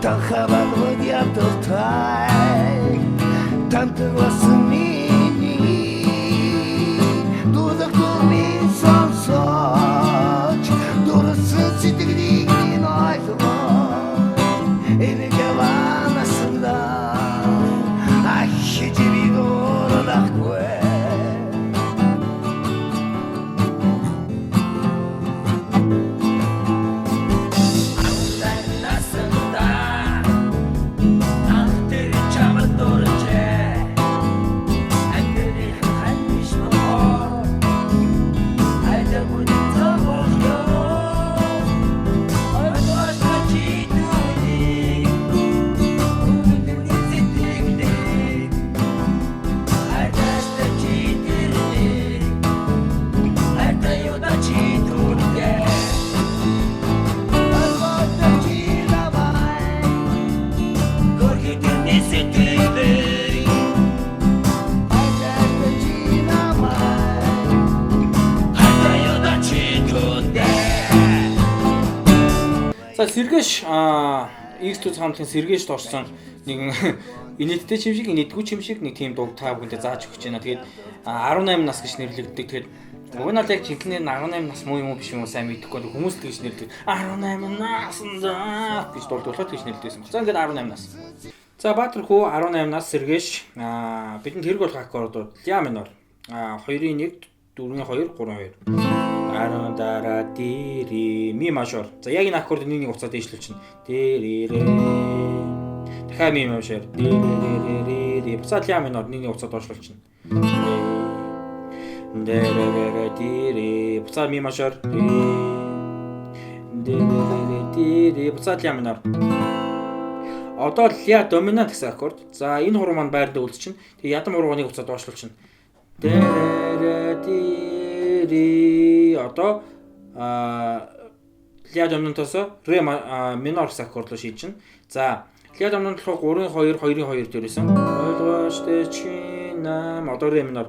та хавал водятовтай, танты восмини, дудах турмин сонсоч, дурасы цитигдигни нойзво, или девана сында, ахи тебе дурдахкве. За сэргээш X2 хамтын сэргээшд орсон нэгэн инээдтэй чимшиг, инээдгүй чимшиг нэг тийм дуу та бүхэндээ зааж өгч байна. Тэгээд 18 нас гэж нэрлэгддэг. Тэгээд уг нь яг жинхэнэ 18 нас муу юм уу биш юм уу сайн мэдэхгүй хүмүүс тэгж нэрлэдэг. 18 наснда гэж дуулуулаад тэгж нэрлэдэгсэн. За ингээд 18 нас. За Баатар хүү 18 нас сэргээш бидэнд хэрэг болох аккордууд ля минор 2-1 4-2 3-2 аран дара дири ми мажор. За яг энэ аккорд нэг уцаад дэвшлүүлчихнэ. Дирире. Дахиад ми мажор. Дирире. Буцаад ля минор нэг уцаад доошлуулчихнэ. Дирире дири. Буцаад ми мажор. Дирире дири. Буцаад ля минор. Одоо ля доминант гэсэн аккорд. За энэ хуруу маань байранд үлдчихнэ. Тэгээ ядам хурууг уцаад доошлуулчихнэ. Дирире дири. Одоо ля доминантаас ре минор гэсэн аккорд руу шилжинэ. За ля доминант руу 3-2 2-2 дээрсэн. Ойлгоочтой чинам одоо ре минор.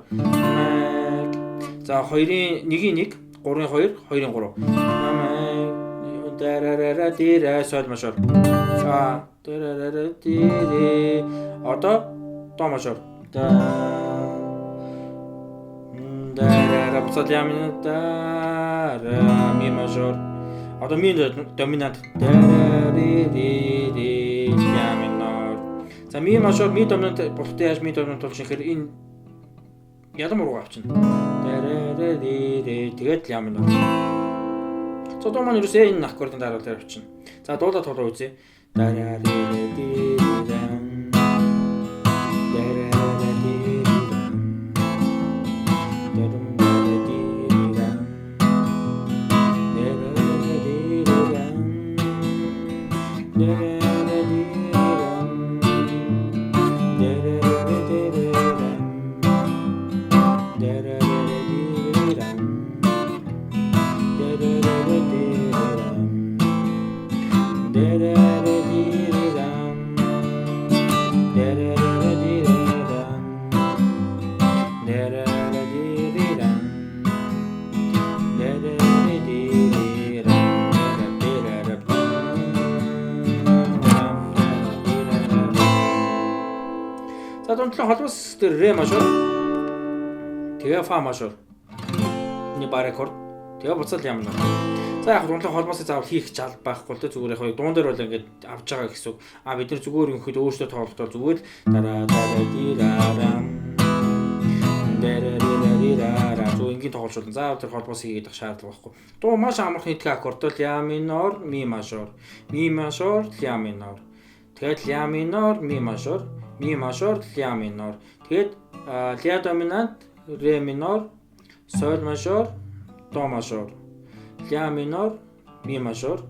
За 2-1 1 3-2 2-3. Дарарара дира соль мажор. За дарарара дири. Одоо до мажор. Буцаад ля минор дара ми мажор. Одоо ми доминант ри ля минор. За ми мажор ми доминант болохтой яаж ми доминант болж ихээр энэ ядам руу авчихна. Тэгээд ля минор. За дуу маань юусе энэ аккордын дараалал дээр авчихна. За дуулаад тоглоо үзье. Дунтлан холбос дээр ре мажор. Тэгээ фа мажор. Нэг бар аккорд. Тэгээ буцаад ля минор. За яг дунтлан холбосыг заавал хийх жал байхгүй л дээ зүгээр яг дуун дээр бол ингээд авч байгаа гэсэн үг. Бид нар зүгээр өнөхөд өөрсдөө тоглохдоо зүгээр дараа дирарам. Дэрэрэрэрэрэ зөө ингээд тоглолцсон. Заавал тэр холбосыг хийгээд шаардлага байхгүй. Дуу маш амархан хитгэ аккорд ля минор, ми мажор. Ми мажор, ля минор. Тэгээд ля минор, ми мажор. Ми мажор, ля минор. Тэгээд ля доминант, ре минор, соль мажор, до мажор. Ля минор, ми мажор,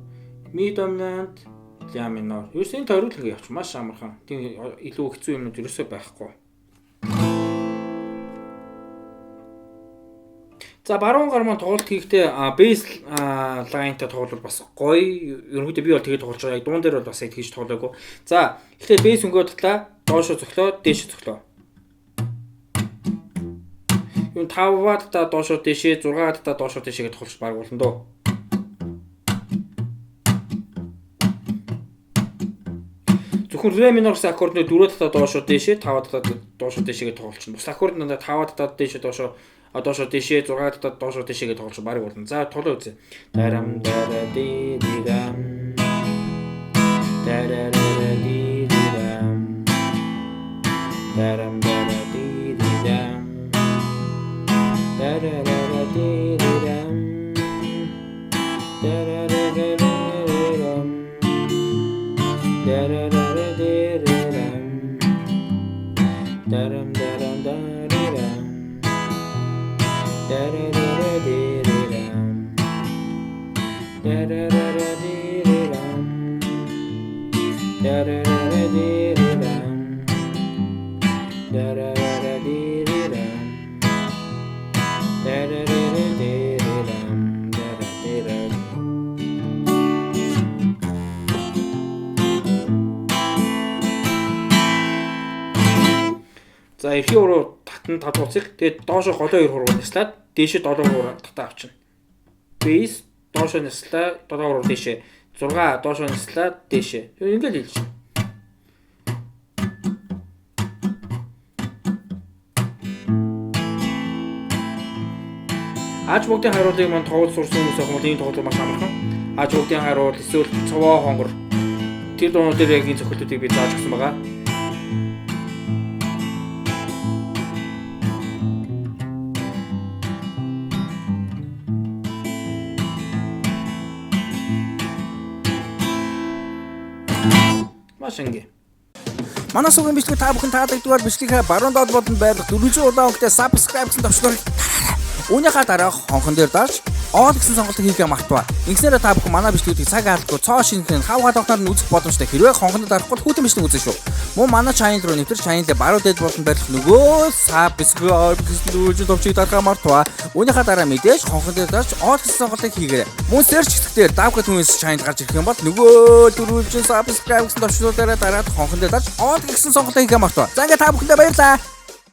ми доминант, ля минор. Юу ч энэ тойруулах явууч маш амархан. Тийм илүү хэцүү юмнууд ерөөсөө байхгүй. За баруун гар маань тоглолт хийхдээ бейс лайнтай тоглол бас гоё. Ерөнхийдөө би бол тэгээд тоглож байгаа. Яг дуун дээр бол бас хийж тоглоагүй. За эхлээд бейс өнгөө татлаа, доошо цоглоо, дээш цоглоо. Юу 5-аад та доошо дээшээ, 6-аад та доошо дээшээ гэж тоглож баг болно доо. зөвхөн ре минор гэсэн аккордны 4 татаа доошоо дээшээ 5 татаа доошоо дээшээгээ тоглолчихно. Бус аккорд нь 5 татаа дээшээ доошоо дээшээ 6 татаа доошоо дээшээгээ тоглолчих баг болно. За тоглоо үзье. Дарам дара ди дам. Дарара ди дам. Дарам дара ди дам. Дарара ди дам. Дарара daram daram daram За эрхий уруу татна 5 дуусах. Тэгээд доошо голоо 2 хуруу няслаад дээшээ 7 хуруу татаа авчна. Бейс доошо няслаа 7 хуруу дээшээ 6 доошо няслаад дээшээ. Ингээл хэлж байна. Аж бүгдийн хариултыг мань тоглож сурсан хүмүүс ахмад энэ тоглолт маш амархан. Аж бүгдийн хариулт эсвэл цаваа хонгор тэр дуунууд дээр яг энэ зөвхөлтүүдийг би зааж өгсөн байгаа. Машинги. Манай сүгийн бичлэг та бүхэн таалагддагаар бичлэгээ баруун доод бодонд байх 400 удаа өнгөтэй subscribe гэсэн төвшгөр үүнийхээ дараа хонхон дээр дарж all гэсэн сонголтыг хийхээ мартаваа. Ингэснээр та бүхэн манай бичлэгүүдийг цаг алдахгүй цоо шинхэн хавгаа тогтноор нь үзэх боломжтой. Хэрвээ хонхонд дарахгүй хүүтэн бичлэг үзэн шүү. Мөн манай channel руу нэвтэр channel-д баруун дээд болон барих нөгөө subscribe гэсэн дөрвөлжин товчийг дарахаа мартаваа. Үүнийхээ дараа мэдээж хонхон дээр дарж all гэсэн сонголтыг хийгээрэй. Мөн search хэсгээр давхад хүмүүс channel гарч ирэх юм бол нөгөө дөрвөлжин subscribe гэсэн товчлуудаараа дараад хонхон дээр дарж all гэсэн сонголтыг хийхээ мартаваа. За ингээ та бүхэндээ баярлалаа.